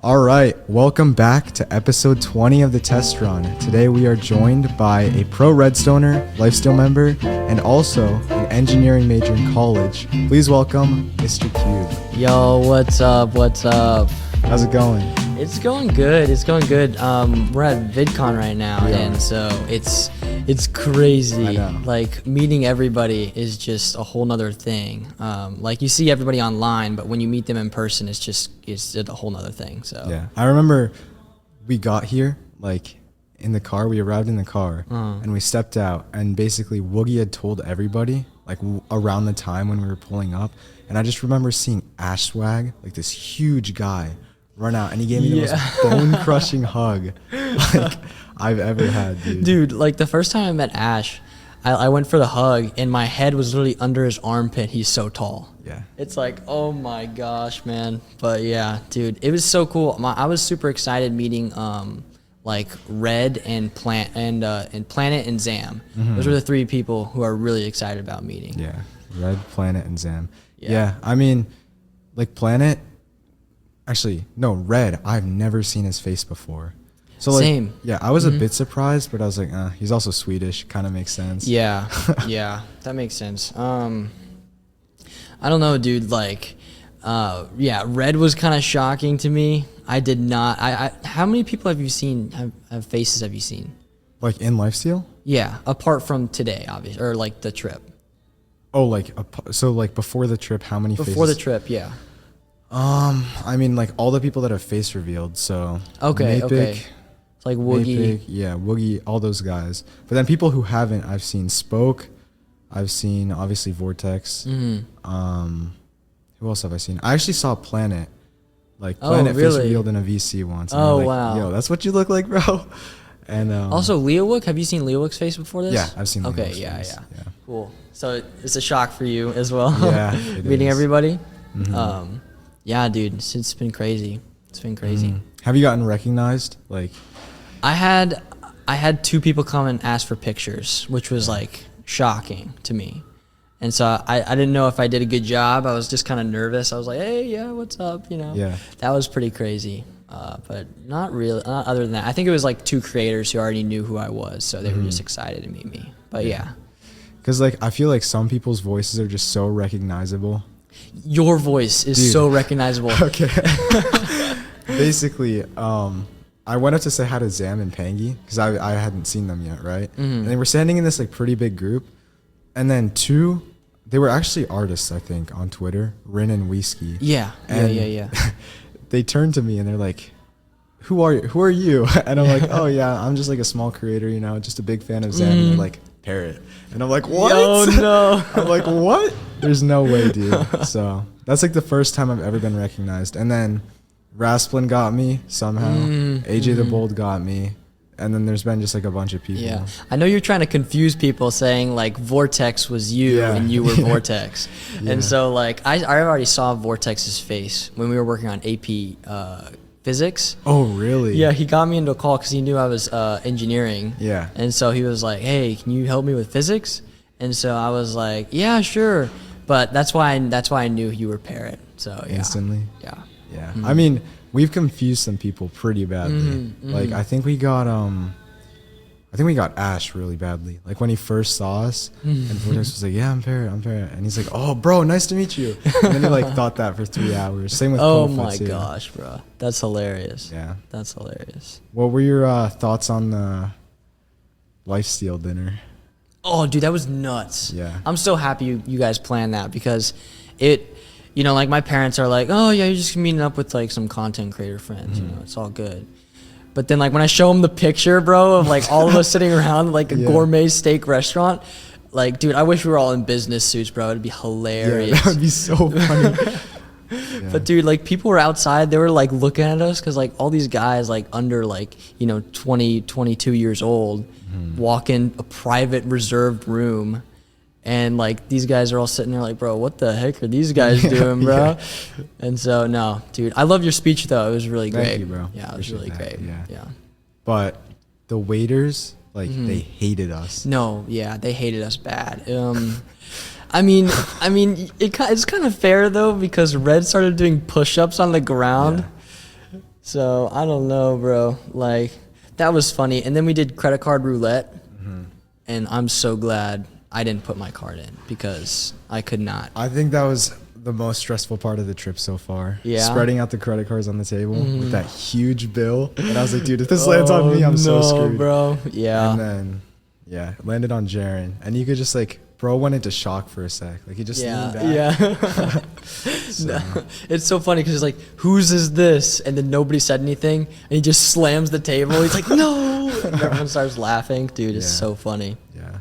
All right, welcome back to episode 20 of the Testrun. Today we are joined by a pro Redstoner, Lifesteal member, and also an engineering major in college. Please welcome MrCube. Yo, what's up? What's up? How's it going? It's going good. It's going good. We're at VidCon right now, and so it's crazy. I know. Like meeting everybody is just a whole nother thing. Like you see everybody online, but when you meet them in person, it's a whole nother thing. So Yeah, I remember we got here, like in the car, we arrived in the car and we stepped out, and basically Woogie had told everybody like around the time when we were pulling up. And I just remember seeing Ash Swag, like this huge guy, run out, and he gave me the most bone-crushing hug like I've ever had, dude. Dude, like the first time I met Ash, I went for the hug, and my head was literally under his armpit. He's so tall. Yeah. It's like, oh my gosh, man. But yeah, dude, it was so cool. I was super excited meeting like Red and Planet and Zam. Those are the three people who are really excited about meeting. Yeah, Red, Planet, and Zam. Yeah, I mean, like Planet, actually, no, Red, I've never seen his face before. So like, Same. Yeah, I was a bit surprised, but I was like, he's also Swedish, kind of makes sense. Yeah, yeah, that makes sense. I don't know, dude, like, yeah, Red was kind of shocking to me. I did not, how many people have you seen, have faces have you seen? Like in Lifesteal? Yeah, apart from today, obviously, or like the trip. Oh, like, so like before the trip, how many faces? Before the trip, yeah. I mean, like all the people that have face revealed, so. Okay, Mapik, okay. It's like Woogie. Mapik, yeah, Woogie, all those guys. But then people who haven't, I've seen Spoke, I've seen obviously Vortex. Who else have I seen? I actually saw Planet. Like Planet face revealed in a VC once. And like, wow. Yo, that's what you look like, bro. And Also, Leowook, have you seen Leowook's face before this? Yeah, I've seen Leowook's Okay, face. yeah. Cool. So it's a shock for you as well. Yeah, it meeting is. everybody. Yeah, dude, it's been crazy. It's been crazy. Have you gotten recognized? Like, I had two people come and ask for pictures, which was like shocking to me. And so I didn't know if I did a good job. I was just kind of nervous. I was like, hey, yeah, what's up? You know, Yeah. That was pretty crazy. But not really, not other than that. I think it was like two creators who already knew who I was. So they were just excited to meet me. But yeah. because like I feel like some people's voices are just so recognizable. Your voice is Dude. so recognizable. Okay. Basically, I went up to say hi to Zam and Pangy because I hadn't seen them yet, right? And they were standing in this like pretty big group, and then they were actually artists, I think, on Twitter, Rin and Whiskey. Yeah. And they turned to me and they're like, Who are you? And I'm like, oh yeah, I'm just like a small creator, you know, just a big fan of Zam. And they're like, Parrot. And I'm like, what? Oh no. I'm like, what? There's no way, dude. So that's like the first time I've ever been recognized. And then Rasplin got me somehow. AJ the Bold got me. And then there's been just like a bunch of people. Yeah, I know you're trying to confuse people saying like Vortex was you and you were Vortex. And so like I already saw Vortex's face when we were working on AP physics. Oh, really? Yeah, he got me into a call because he knew I was engineering. Yeah. And so he was like, hey, can you help me with physics? And so I was like, yeah, sure. But that's why I knew you were Parrot. So yeah. Instantly? Yeah. Yeah. I mean, we've confused some people pretty badly. Like I think we got Ash really badly. Like when he first saw us and Vortex was like, yeah, I'm Parrot. And he's like, oh bro, nice to meet you. And then he like thought that for 3 hours. Same with Oh Kofa, my too. gosh, bro. That's hilarious. Yeah. That's hilarious. What were your thoughts on the Lifesteal dinner? Oh, dude, that was nuts. Yeah. I'm so happy you guys planned that because you know, like my parents are like, oh yeah, you're just meeting up with like some content creator friends, you know, it's all good. But then like when I show them the picture, bro, of like all of us sitting around like a gourmet steak restaurant, like, dude, I wish we were all in business suits, bro. It'd be hilarious. Yeah, that would be so funny. But dude, like people were outside, they were like looking at us because like all these guys like under like, you know, 20, 22 years old walk in a private reserved room. And like these guys are all sitting there like, bro, what the heck are these guys doing, bro? Yeah. And so no, dude, I love your speech though. It was really great. Thank you, bro. Yeah, it was really great. Yeah. But the waiters, like they hated us. No, yeah, they hated us bad. I mean, it's kind of fair though because Red started doing push-ups on the ground. So I don't know, bro. Like that was funny. And then we did credit card roulette, and I'm so glad I didn't put my card in because I could not. I think that was the most stressful part of the trip so far. Yeah. Spreading out the credit cards on the table with that huge bill. And I was like, dude, if this lands on me, I'm so screwed. Bro. Yeah. And then, it landed on Jaren. And you could just like, bro went into shock for a sec. Like he just leaned back. Yeah. So, It's so funny because he's like, whose is this? And then nobody said anything. And he just slams the table. He's like, no. And everyone starts laughing. Dude, it's so funny. yeah.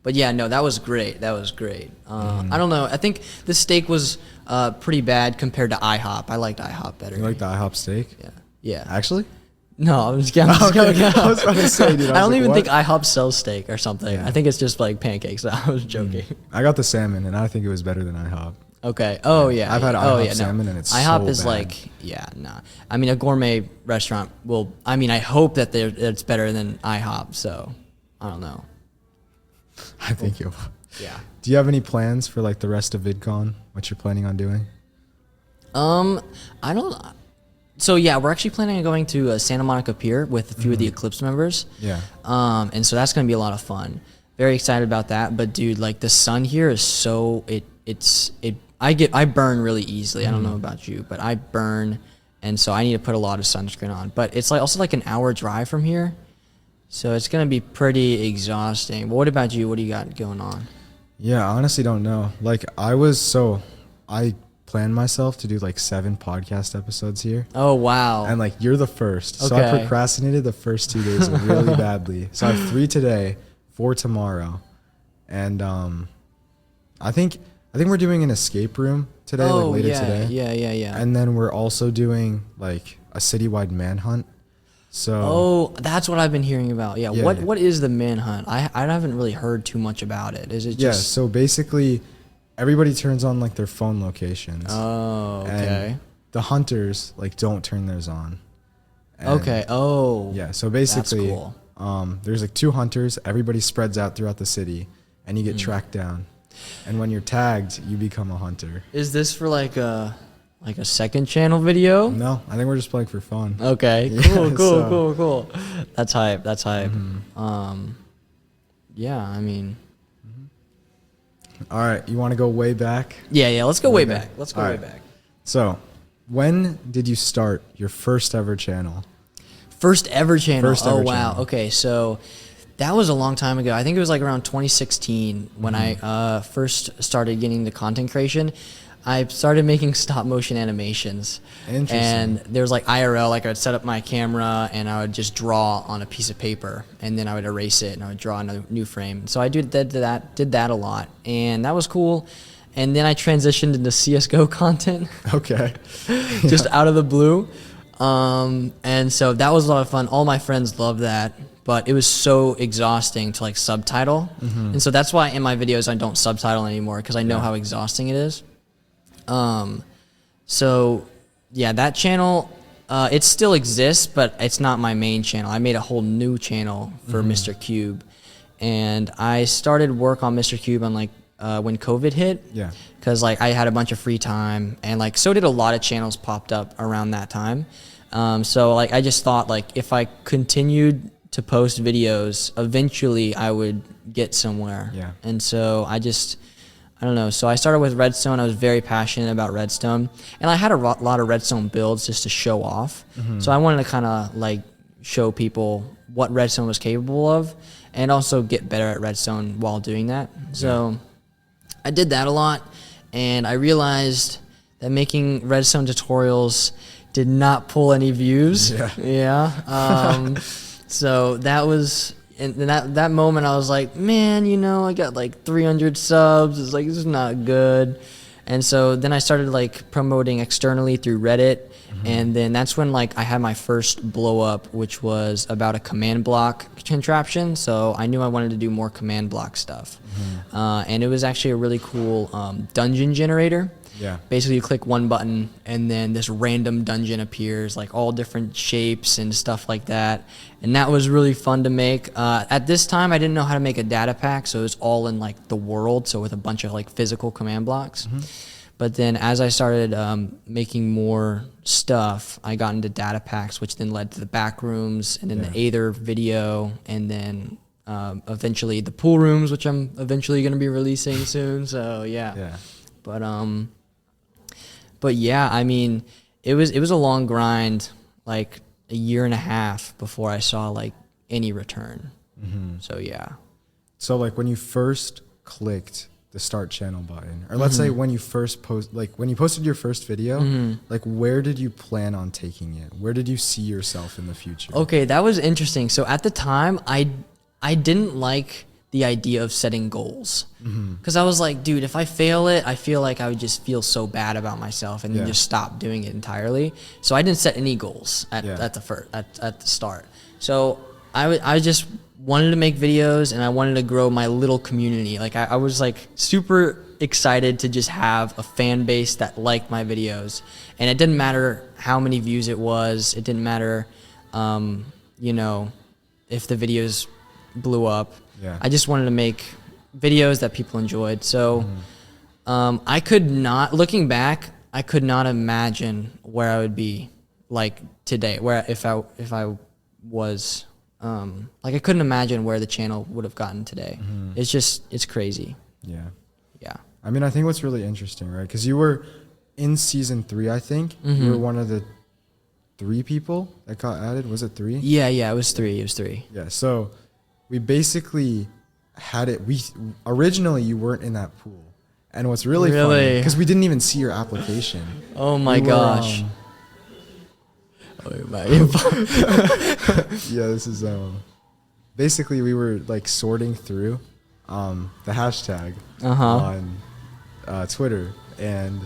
But yeah, no, that was great. That was great. I don't know. I think the steak was pretty bad compared to IHOP. I liked IHOP better. You like the IHOP steak? Yeah. Yeah. Actually? No, I'm just kidding. I was about to say, dude. I don't like, even what? think IHOP sells steak or something. Yeah. I think it's just like pancakes. I was joking. I got the salmon, and I think it was better than IHOP. Okay. Oh yeah. I've had oh, IHOP yeah, salmon, and it's IHOP so is bad. like, yeah, nah. I mean, a gourmet restaurant will. I mean, I hope that it's better than IHOP. So, I don't know. I think it will. Yeah. Do you have any plans for like the rest of VidCon? What you're planning on doing? I don't. So yeah, we're actually planning on going to Santa Monica Pier with a few of the Eclipse members. Yeah. And so that's gonna be a lot of fun. Very excited about that. But dude, like the sun here is so I burn really easily. I don't know about you, but I burn, and so I need to put a lot of sunscreen on. But it's like also like an hour drive from here, so it's gonna be pretty exhausting. But what about you? What do you got going on? Yeah, I honestly don't know. Like I planned myself to do like 7 podcast episodes here. Oh wow. And like you're the first. So I Okay. procrastinated the first 2 days really badly. So I have 3 today, 4 tomorrow. And I think we're doing an escape room today, like later today. Yeah. And then we're also doing like a citywide manhunt. So Oh, that's what I've been hearing about. Yeah. Yeah. What is the manhunt? I haven't really heard too much about it. Is it yeah, just? so basically everybody turns on like their phone locations. Oh, okay. And the hunters like don't turn theirs on. And Okay. Oh. Yeah, so basically That's cool. there's like 2 hunters, everybody spreads out throughout the city and you get tracked down. And when you're tagged, you become a hunter. Is this for like a second channel video? No, I think we're just playing for fun. Okay. Yeah, Cool. so- Cool. That's hype. Yeah. I mean. All right, you want to go way back? Yeah. Let's go way Okay. back. Let's go All way right. back. So, when did you start your first ever channel? First ever channel. First ever Oh wow. channel. Okay, so that was a long time ago. I think it was like around 2016 when Mm-hmm. I first started getting into content creation. I started making stop motion animations. Interesting. And there was like IRL, like I would set up my camera and I would just draw on a piece of paper and then I would erase it and I would draw another new frame. So I did that a lot, and that was cool. And then I transitioned into CS:GO content. Okay. Just out of the blue. And so that was a lot of fun. All my friends loved that, but it was so exhausting to like subtitle. And so that's why in my videos I don't subtitle anymore, because I know how exhausting it is. So yeah, that channel, it still exists, but it's not my main channel. I made a whole new channel for MrCube, and I started work on MrCube on like when COVID hit. Yeah. Because like I had a bunch of free time, and like so did a lot of channels popped up around that time. So like I just thought like if I continued to post videos, eventually I would get somewhere. Yeah. And so I don't know. So I started with Redstone. I was very passionate about Redstone, and I had a lot of Redstone builds just to show off. So I wanted to kind of like show people what Redstone was capable of, and also get better at Redstone while doing that. So I did that a lot, and I realized that making Redstone tutorials did not pull any views. Yeah. So that was, in that moment I was like, man, I got like 300 subs. It's like, this is not good. And so then I started like promoting externally through Reddit. And then that's when like I had my first blow up, which was about a command block contraption. So I knew I wanted to do more command block stuff. And it was actually a really cool dungeon generator. Yeah. Basically, you click one button and then this random dungeon appears, like all different shapes and stuff like that. And that was really fun to make. At this time, I didn't know how to make a data pack, so it was all in like the world, so with a bunch of like physical command blocks. But then as I started making more stuff, I got into data packs, which then led to the back rooms, and then the Aether video, and then eventually the pool rooms, which I'm eventually going to be releasing soon. So yeah. But yeah, I mean, it was a long grind, like a year and a half before I saw like any return. So yeah. So like when you first clicked the start channel button, or let's say when you first when you posted your first video, like where did you plan on taking it? Where did you see yourself in the future? Okay, that was interesting. So at the time, I didn't like the idea of setting goals, because I was like, dude, if I fail it, I feel like I would just feel so bad about myself and then just stop doing it entirely. So I didn't set any goals at the start. So I just wanted to make videos, and I wanted to grow my little community. Like I was like super excited to just have a fan base that liked my videos, and it didn't matter how many views it was. It didn't matter, you know, if the videos blew up. I just wanted to make videos that people enjoyed. So I could not, looking back, I could not imagine where I would be like today, where if I was like, I couldn't imagine where the channel would have gotten today. It's crazy. Yeah. I mean, I think what's really interesting, right? Because you were in season 3, I think. You were one of the 3 people that got added. Was it 3? Yeah, it was 3. Yeah, so we basically had it. Originally you weren't in that pool, and what's really funny, because we didn't even see your application. Oh my gosh. Yeah, this is basically we were like sorting through the hashtag on Twitter, and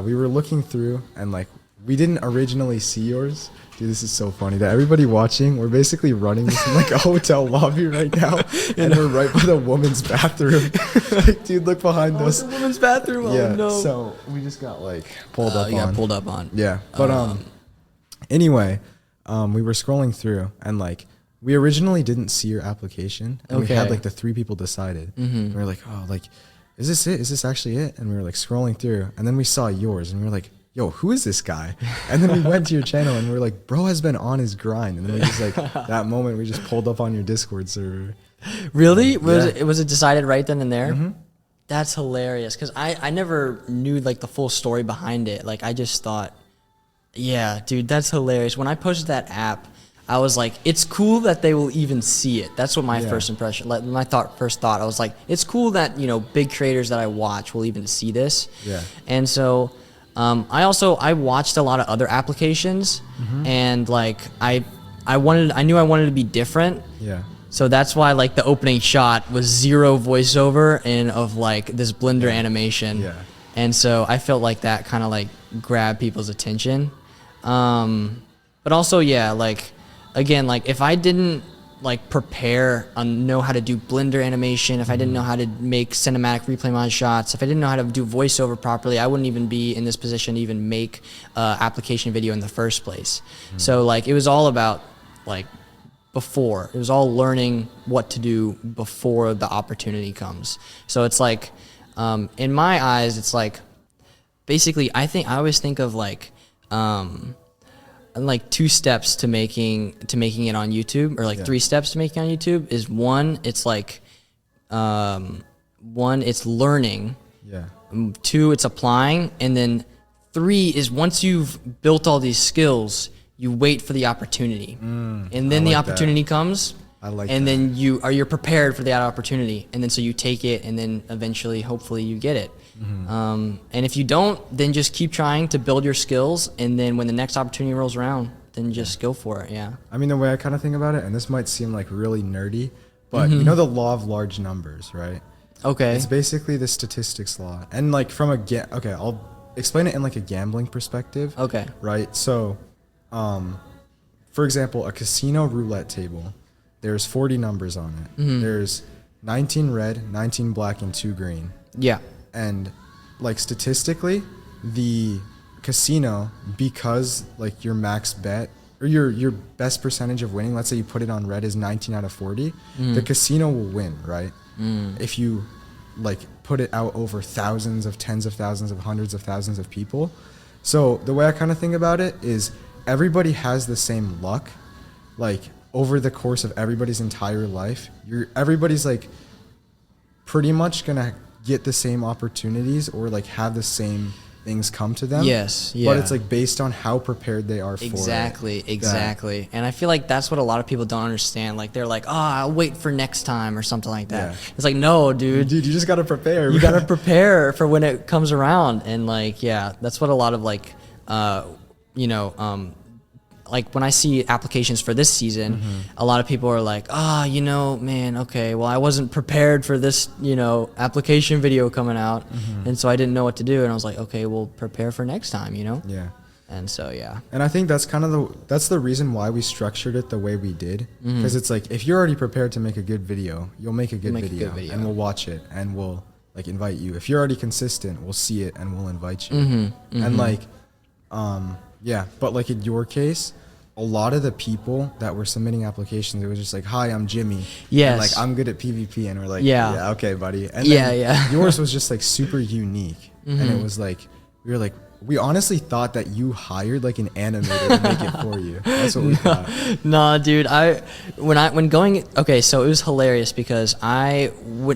we were looking through, and like we didn't originally see yours. Dude, this is so funny that everybody watching, we're basically running this in like a hotel lobby right now, and we're right by the woman's bathroom. Like, dude, look behind us. The woman's bathroom. Oh yeah, no. So we just got like pulled up on. Yeah, but anyway, we were scrolling through, and like we originally didn't see your application, and we had like the 3 people decided. And we were like, oh, like, is this it? Is this actually it? And we were like scrolling through, and then we saw yours, and we were like, yo, who is this guy? And then we went to your channel, and we were like, bro has been on his grind. And then we just like, that moment, we just pulled up on your Discord server. Really? Was it decided right then and there? That's hilarious, because I never knew like the full story behind it. Like, I just thought, yeah, dude, that's hilarious. When I posted that app, I was like, it's cool that they will even see it. That's what my first impression, like my first thought, I was like, it's cool that, you know, big creators that I watch will even see this. And so I watched a lot of other applications, and like I knew I wanted to be different. So that's why like the opening shot was 0 voiceover and of like this Blender animation. And so I felt like that kind of like grabbed people's attention. But also, like, again, like if I didn't like prepare on know how to do Blender animation, if I didn't know how to make cinematic replay mod shots, if I didn't know how to do voiceover properly, I wouldn't even be in this position to even make application video in the first place. So like it was all about like before. It was all learning what to do before the opportunity comes. So it's like in my eyes, it's like basically I always think of like 2 steps to making it on YouTube, or like 3 steps to making it on YouTube. Is 1, it's like 1, it's learning. 2, it's applying, and then 3 is once you've built all these skills, you wait for the opportunity, and then the opportunity comes. And then you're prepared for that opportunity, and then so you take it, and then eventually, hopefully, you get it. And if you don't, then just keep trying to build your skills, and then when the next opportunity rolls around, then just go for it. Yeah. I mean, the way I kind of think about it, and this might seem like really nerdy, but you know the law of large numbers, right? Okay. It's basically the statistics law, and like from I'll explain it in like a gambling perspective. Okay. Right. So, for example, a casino roulette table. There's 40 numbers on it. There's 19 red, 19 black, and 2 green. Yeah. And like statistically, the casino, because like your max bet or your best percentage of winning, let's say you put it on red is 19 out of 40, the casino will win, right? If you like put it out over thousands of tens of thousands of hundreds of thousands of people. So the way I kind of think about it is everybody has the same luck, like over the course of everybody's entire life. Everybody's like pretty much gonna get the same opportunities or like have the same things come to them. Yes, yeah. But it's like based on how prepared they are for it. Exactly. And I feel like that's what a lot of people don't understand. Like they're like, I'll wait for next time or something like that. Yeah. It's like, no, dude. You just gotta prepare. You gotta prepare for when it comes around. And like, yeah, that's what a lot of like, like when I see applications for this season, a lot of people are like, man, okay, well, I wasn't prepared for this, application video coming out. And so I didn't know what to do. And I was like, okay, well, prepare for next time, Yeah. And so, yeah. And I think that's kind of that's the reason why we structured it the way we did. Because it's like, if you're already prepared to make a good video, you'll make a good video and we'll watch it and we'll like invite you. If you're already consistent, we'll see it and we'll invite you. And like, yeah, but like in your case, a lot of the people that were submitting applications, it was just like, hi, I'm Jimmy. Yes. And like, I'm good at PvP. And we're like, Yeah. yeah, okay, buddy. And Yeah. yours was just like super unique. And it was like, we honestly thought that you hired like an animator to make it for you. That's what we thought. Nah, dude. So it was hilarious because I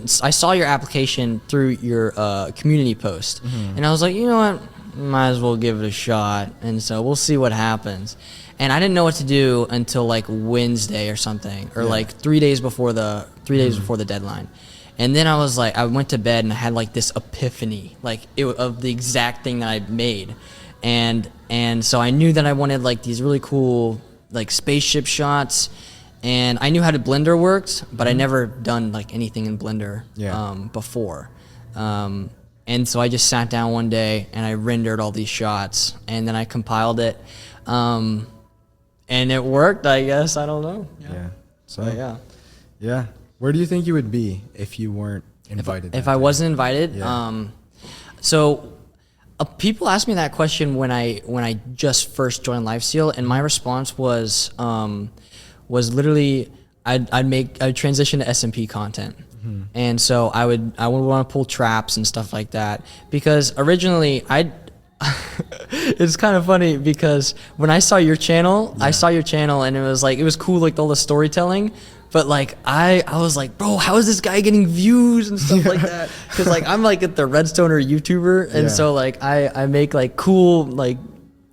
saw your application through your community post, and I was like, you know what, might as well give it a shot, and so we'll see what happens. And I didn't know what to do until like Wednesday or something, or like 3 days before the deadline. And then I was like, I went to bed and I had like this epiphany, like of the exact thing that I made. And so I knew that I wanted like these really cool like spaceship shots, and I knew how Blender worked, but I never done like anything in Blender before. And so I just sat down one day and I rendered all these shots, and then I compiled it. And it worked, I guess. I don't know. Yeah. So yeah. Yeah. Where do you think you would be if you weren't invited? If I wasn't invited, people ask me that question when I just first joined Lifesteal, and my response was literally I'd transition to SMP content. And so I would want to pull traps and stuff like that, because originally it's kind of funny because when I saw your channel, and it was cool, like all the storytelling. But like I was like, bro, how is this guy getting views and stuff like that? Because like I'm like the Redstoner YouTuber, and so like I make like cool, like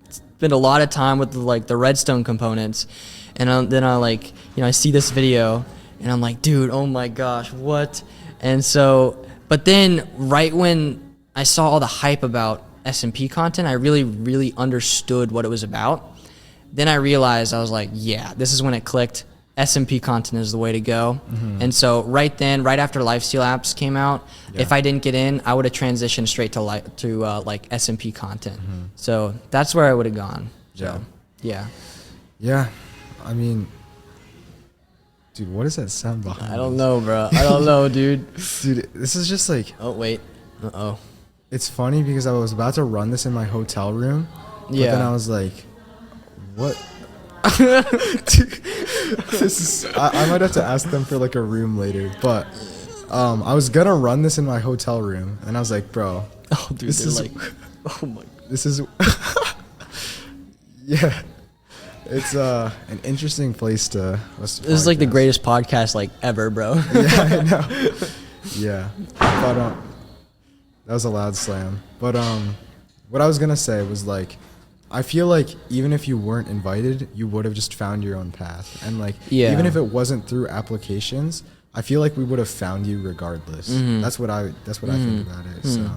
spend a lot of time with the Redstone components, and then I like I see this video and I'm like, dude, oh my gosh, what? And so, but then right when I saw all the hype about SMP content, I really understood what it was about. Then I realized, I was like, yeah, this is when it clicked. SMP content is the way to go. And so right after Lifesteal apps came out, if I didn't get in, I would have transitioned straight to like SMP content. So that's where I would have gone. So, yeah. I mean, dude, what is that sound behind? I don't know, bro. I don't know, dude. Dude, this is just like. Oh wait. Uh-oh. It's funny because I was about to run this in my hotel room, but then I was like, what? I might have to ask them for like a room later, but I was gonna run this in my hotel room, and I was like, bro, oh dude, this is like, oh my, this is yeah, it's an interesting place to. This is like the greatest podcast like ever, bro. Yeah, I know. Yeah, but that was a loud slam. But what I was gonna say was like, I feel like even if you weren't invited, you would have just found your own path. And like, even if it wasn't through applications, I feel like we would have found you regardless. That's what I think about it. So,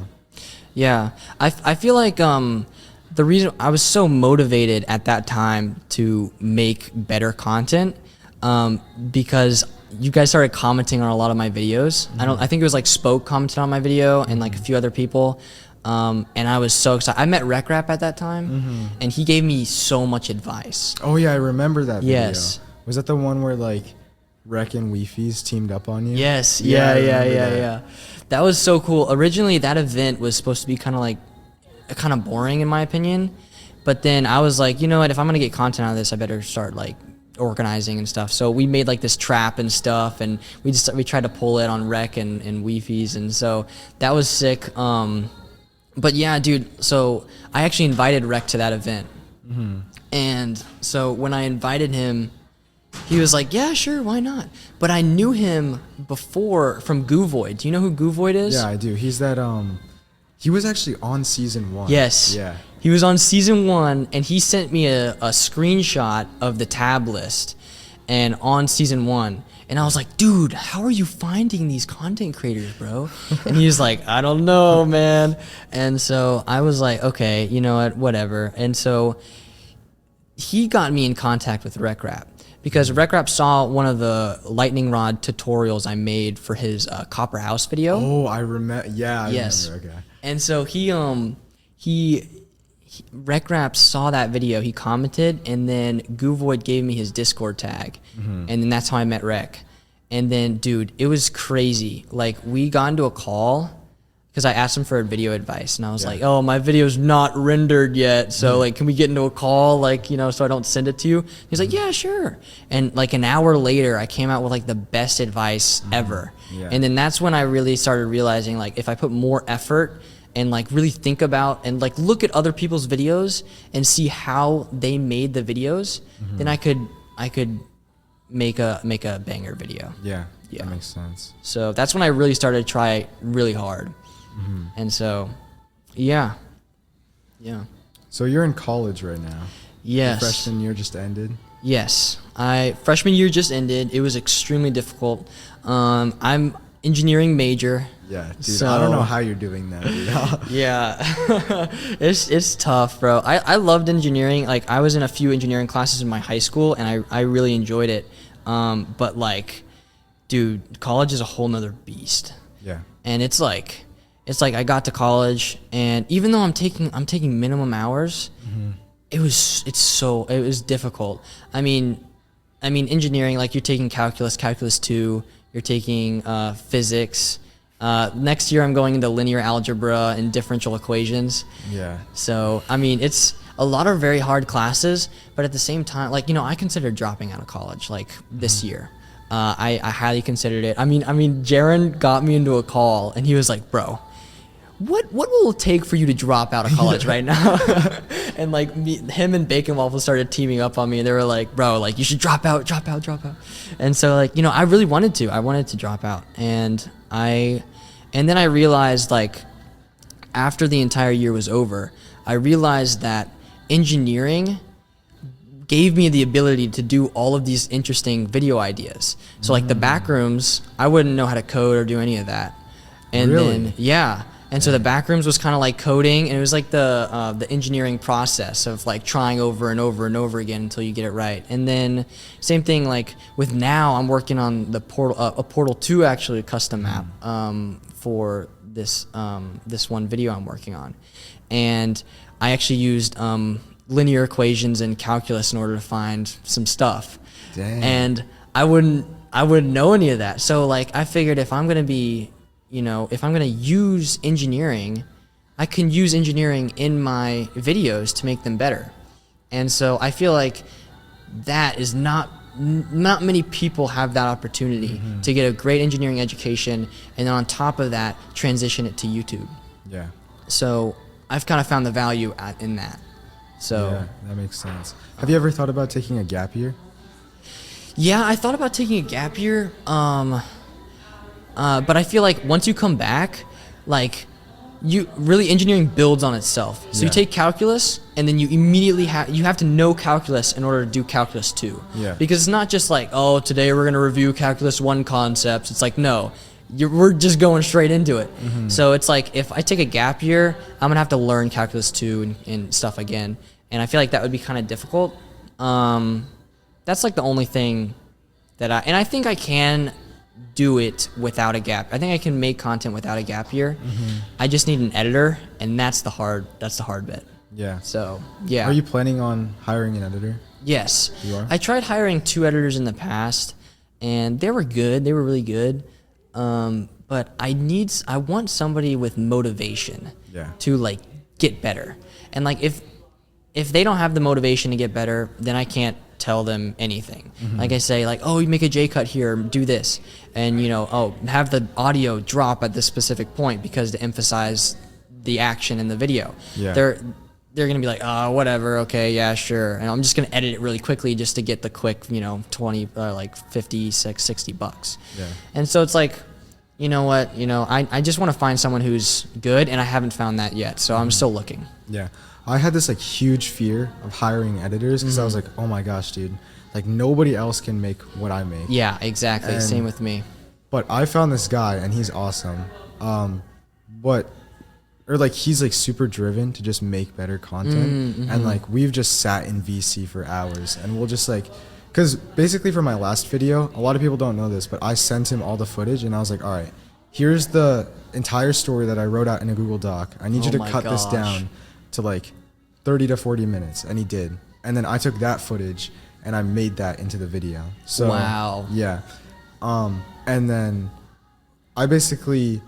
yeah, I feel like the reason I was so motivated at that time to make better content, because you guys started commenting on a lot of my videos. I think it was like Spoke commented on my video and like a few other people. And I was so excited. I met RecRap at that time, and he gave me so much advice. Oh yeah, I remember that video. Yes. Was that the one where like Rec and Weefies teamed up on you? Yes. Yeah. That was so cool. Originally, that event was supposed to be kind of boring in my opinion, but then I was like, you know what? If I'm gonna get content out of this, I better start like organizing and stuff. So we made like this trap and stuff, and we tried to pull it on Rec and Wi-Fi's, and so that was sick. But yeah, dude, so I actually invited Rec to that event. And so when I invited him, he was like, yeah, sure, why not? But I knew him before from Goovoid. Do you know who Goovoid is? Yeah, I do. He's that, he was actually on season 1. Yes. Yeah. He was on season 1, and he sent me a screenshot of the tab list and on season 1. And I was like, dude, how are you finding these content creators, bro? And he was like, I don't know, man. And so I was like, okay, you know what, whatever. And so he got me in contact with RecRap because RecRap saw one of the lightning rod tutorials I made for his Copper House video. Oh, I remember. Yeah, I remember. Okay. And so RecRap saw that video, he commented, and then Goovoid gave me his Discord tag, and then that's how I met Rec. And then, dude, it was crazy. Like, we got into a call because I asked him for video advice, and I was like, oh, my video's not rendered yet, so like, can we get into a call, like, you know, so I don't send it to you? He's like, yeah, sure. And like an hour later, I came out with like the best advice ever. And then that's when I really started realizing, like, if I put more effort and like really think about and like look at other people's videos and see how they made the videos, then I could make a banger video. Yeah, that makes sense. So that's when I really started to try really hard. And so, yeah. So you're in college right now. Yes. Your freshman year just ended. Yes, freshman year just ended. It was extremely difficult. I'm engineering major. Yeah, dude, so, I don't know how you're doing that, dude. Yeah, it's tough, bro. I loved engineering. Like, I was in a few engineering classes in my high school, and I really enjoyed it. But like, dude, college is a whole nother beast. Yeah. And it's like I got to college, and even though I'm taking minimum hours, it was difficult. I mean, engineering, like, you're taking calculus 2, you're taking physics. Next year I'm going into linear algebra and differential equations. Yeah. So, I mean, it's a lot of very hard classes, but at the same time, like, you know, I considered dropping out of college, like, this year. I highly considered it. I mean, Jaron got me into a call, and he was like, bro, what will it take for you to drop out of college right now? And like him and Bacon Waffle started teaming up on me, and they were like, bro, like, you should drop out. And so, like, you know, I really wanted to drop out. And then I realized, like, after the entire year was over, I realized that engineering gave me the ability to do all of these interesting video ideas. So like the back rooms, I wouldn't know how to code or do any of that. And then, yeah. And so the back rooms was kind of like coding, and it was like the engineering process of like trying over and over and over again until you get it right. And then same thing, like with now, I'm working on the Portal, a Portal 2 actually, a custom map for this one video I'm working on. And I actually used linear equations and calculus in order to find some stuff. Dang. And I wouldn't know any of that. So like, I figured if I'm gonna be, you know, if I'm gonna use engineering, I can use engineering in my videos to make them better. And so I feel like that is not many people have that opportunity to get a great engineering education, and then on top of that, transition it to YouTube. Yeah. So I've kind of found the value in that. So yeah, that makes sense. Have you ever thought about taking a gap year? Yeah, I thought about taking a gap year. But I feel like once you come back, like, you really, engineering builds on itself. So you take calculus, and then you immediately you have to know calculus in order to do calculus 2. Yeah. Because it's not just like, oh, today we're gonna review calculus 1 concepts. It's like, no, we're just going straight into it. So it's like, if I take a gap year, I'm gonna have to learn calculus 2 and stuff again. And I feel like that would be kind of difficult. That's like the only thing that I think I can do it without a gap. I think I can make content without a gap year. I just need an editor, and that's the hard bit. Yeah. So, yeah. Are you planning on hiring an editor? Yes. You are? I tried hiring 2 editors in the past, and they were good. They were really good. But I want somebody with motivation to like get better. And like, if they don't have the motivation to get better, then I can't tell them anything. Like I say, like, oh, you make a J cut here, do this, and you know, oh, have the audio drop at this specific point because to emphasize the action in the video. Yeah. They're gonna be like, oh, whatever, okay, yeah, sure, and I'm just gonna edit it really quickly just to get the quick, you know, 20, like 56, $60. Yeah. And so it's like, you know what, you know, I just want to find someone who's good, and I haven't found that yet, so I'm still looking. Yeah. I had this like huge fear of hiring editors because I was like, oh my gosh, dude, like nobody else can make what I make. Yeah, exactly. And, same with me. But I found this guy and he's awesome. He's like super driven to just make better content. And like we've just sat in VC for hours and we'll just like, because basically for my last video, a lot of people don't know this, but I sent him all the footage and I was like, all right, here's the entire story that I wrote out in a Google Doc. I need you to cut this down to like 30 to 40 minutes. And he did. And then I took that footage and I made that into the video. So wow. Yeah. And then I basically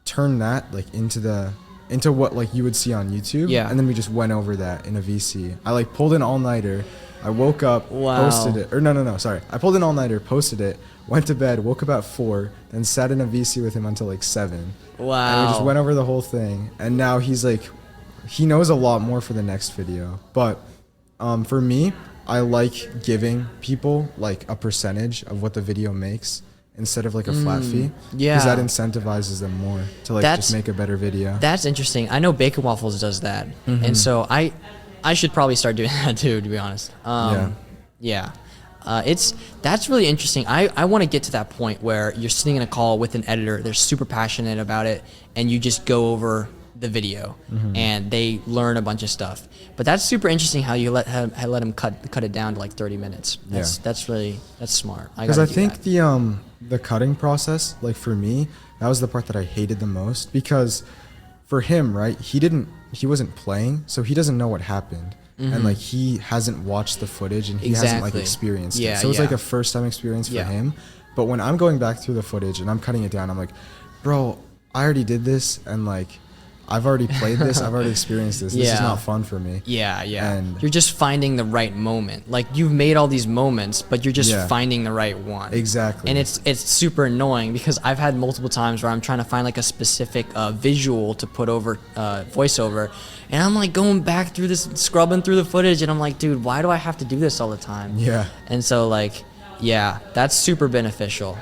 turned that like into what like you would see on YouTube. Yeah. And then we just went over that in a VC. I like pulled an all-nighter. I woke up, posted it. Or no, sorry. I pulled an all-nighter, posted it, went to bed, woke up at 4, then sat in a VC with him until like 7. Wow. And we just went over the whole thing. And now he's like, he knows a lot more for the next video. But for me, I like giving people like a percentage of what the video makes instead of like a flat fee. Yeah. Because that incentivizes them more to like just make a better video. That's interesting. I know Bacon Waffles does that. And so I should probably start doing that too, to be honest. Yeah. That's really interesting. I want to get to that point where you're sitting in a call with an editor, they're super passionate about it, and you just go over the video and they learn a bunch of stuff. But that's super interesting how you let him cut it down to like 30 minutes. That's smart. Because I think the cutting process, like for me, that was the part that I hated the most, because for him, right, he wasn't playing, so he doesn't know what happened. And like he hasn't watched the footage and he hasn't like experienced it. So it's like a first time experience for him. But when I'm going back through the footage and I'm cutting it down, I'm like, bro, I already did this, and like I've already played this, I've already experienced this. This is not fun for me. Yeah. And you're just finding the right moment. Like you've made all these moments, but you're just finding the right one. Exactly. And it's super annoying because I've had multiple times where I'm trying to find like a specific visual to put over voiceover, and I'm like going back through this, scrubbing through the footage, and I'm like, dude, why do I have to do this all the time? Yeah. And so like, yeah, that's super beneficial.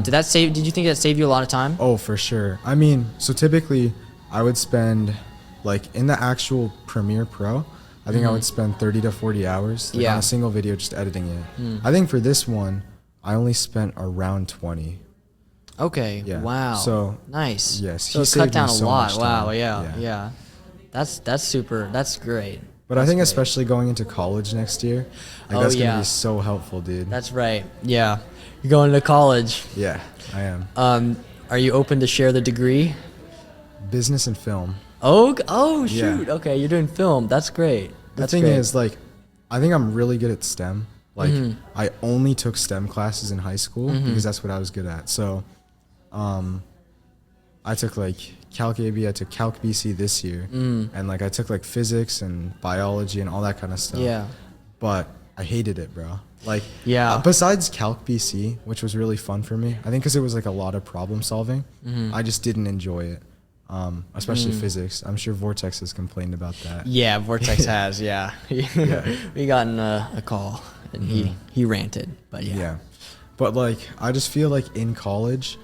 Did you think that saved you a lot of time? Oh, for sure. I mean, so typically I would spend, like, in the actual Premiere Pro, I think I would spend 30 to 40 hours on a single video just editing it. I think for this one, I only spent around 20. Okay. Yeah. Wow. So nice. Yes. So it cut down a lot. Wow. Yeah. That's super. That's great. But I think especially going into college next year, like that's gonna be so helpful, dude. That's right. Yeah. You're going to college. Yeah, I am. Are you open to share the degree? Business and film. Oh shoot. Yeah. Okay, you're doing film. That's great. The thing is, like, I think I'm really good at STEM. Like, I only took STEM classes in high school because that's what I was good at. So, I took like Calc AB, I took Calc BC this year, and like I took like physics and biology and all that kind of stuff. Yeah. But I hated it, bro. Like, besides Calc BC, which was really fun for me, I think because it was like a lot of problem solving, I just didn't enjoy it. Especially physics. I'm sure Vortex has complained about that. Yeah, Vortex has. Yeah. We got a call and he ranted, but yeah. But like, I just feel like in college,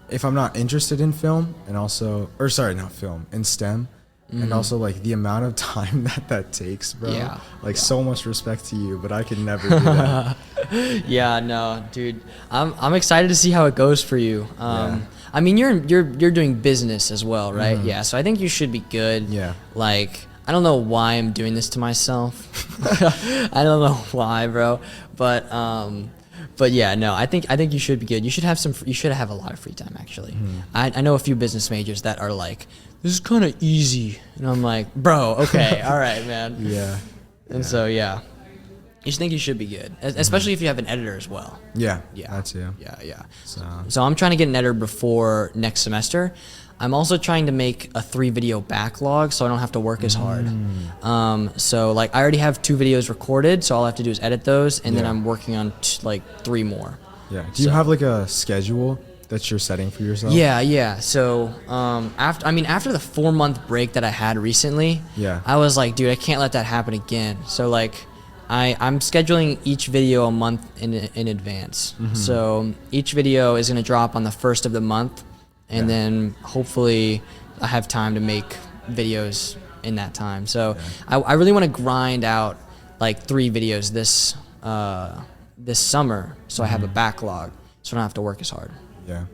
if I'm not interested in film and also, or sorry, not film, in STEM, and also like the amount of time that takes, bro. Yeah. Like so much respect to you, but I could never do that. Yeah, no, dude. I'm excited to see how it goes for you. I mean, you're doing business as well, right? Yeah. So I think you should be good. Yeah. Like, I don't know why I'm doing this to myself. I don't know why, bro. But yeah, no, I think you should be good. You should have a lot of free time, actually. I know a few business majors that are like, this is kind of easy, and I'm like, bro, okay, all right, man. Yeah. And so you think you should be good, especially if you have an editor as well. Yeah. That too. Yeah. So I'm trying to get an editor before next semester. I'm also trying to make a 3-video backlog so I don't have to work as hard. So like I already have 2 videos recorded, so all I have to do is edit those, and then I'm working on like 3 more. Yeah. Do you have like a schedule that you're setting for yourself? Yeah. So after the 4-month break that I had recently, I was like, dude, I can't let that happen again. So like I'm scheduling each video a month in advance. So each video is gonna drop on the 1st of the month, and then hopefully I have time to make videos in that time. So I really want to grind out like 3 videos this summer, so I have a backlog, so I don't have to work as hard. Yeah.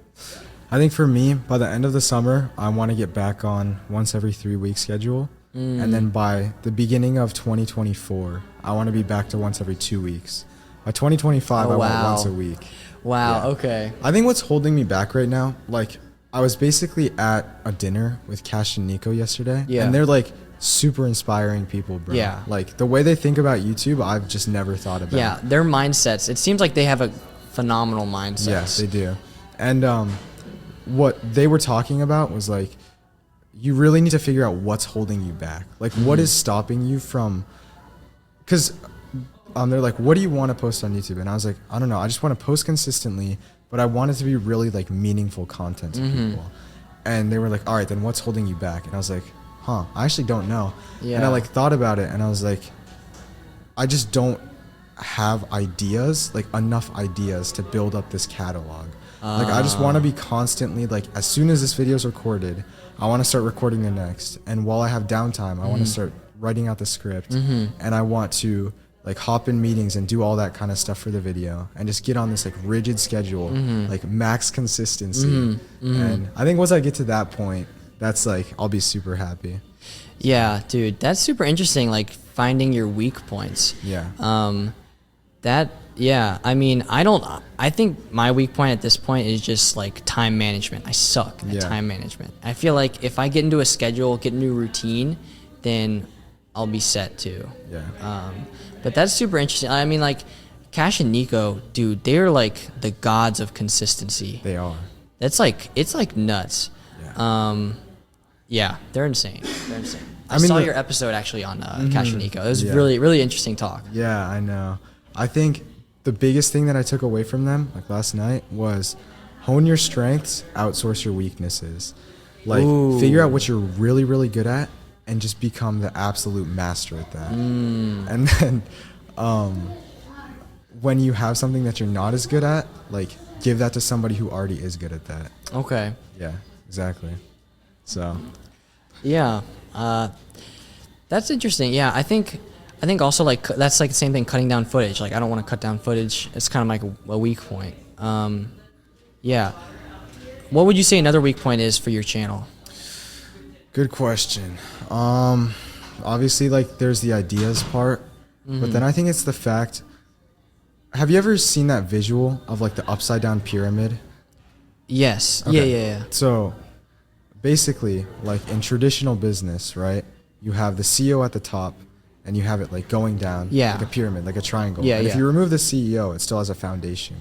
I think for me, by the end of the summer, I want to get back on once every 3-week schedule. And then by the beginning of 2024, I want to be back to once every 2 weeks. By 2025, I want once a week. Wow, okay. I think what's holding me back right now, like I was basically at a dinner with Cash and Nico yesterday. And they're like super inspiring people, bro. Yeah. Like the way they think about YouTube, I've just never thought about. Yeah, their mindsets. It seems like they have a phenomenal mindset. Yes, they do. And what they were talking about was like, you really need to figure out what's holding you back. Like what is stopping you from, because they're like, what do you want to post on YouTube? And I was like, I don't know. I just want to post consistently, but I want it to be really like meaningful content to people. And they were like, all right, then what's holding you back? And I was like, I actually don't know. And I like thought about it, and I was like, I just don't have ideas, like enough ideas to build up this catalog. Like I just want to be constantly like, as soon as this video is recorded, I want to start recording the next. And while I have downtime, I want to start writing out the script, and I want to like hop in meetings and do all that kind of stuff for the video, and just get on this like rigid schedule, like max consistency. And I think once I get to that point, that's like, I'll be super happy. Yeah, dude, that's super interesting. Like finding your weak points. Yeah. I mean, I think my weak point at this point is just like time management. I suck at time management. I feel like if I get into a schedule, get into a routine, then I'll be set too. Yeah. But that's super interesting. I mean, like Cash and Nico, dude, they're like the gods of consistency. They are. It's like nuts. Yeah. Yeah, they're insane. I saw your episode actually on Cash and Nico. It was really, really interesting talk. Yeah, I know. I think the biggest thing that I took away from them, like last night, was hone your strengths, outsource your weaknesses. Like figure out what you're really, really good at, and just become the absolute master at that. And then when you have something that you're not as good at, like give that to somebody who already is good at that. Okay. Yeah, exactly. So. Yeah, that's interesting. Yeah, I think also like that's like the same thing, cutting down footage. Like I don't want to cut down footage. It's kind of like a weak point. Yeah. What would you say another weak point is for your channel? Good question. Obviously like there's the ideas part, but then I think it's the fact. Have you ever seen that visual of like the upside down pyramid? Yes. Okay. Yeah. So basically, like in traditional business, right? You have the CEO at the top, and you have it like going down, like a pyramid, like a triangle. And if you remove the CEO, it still has a foundation.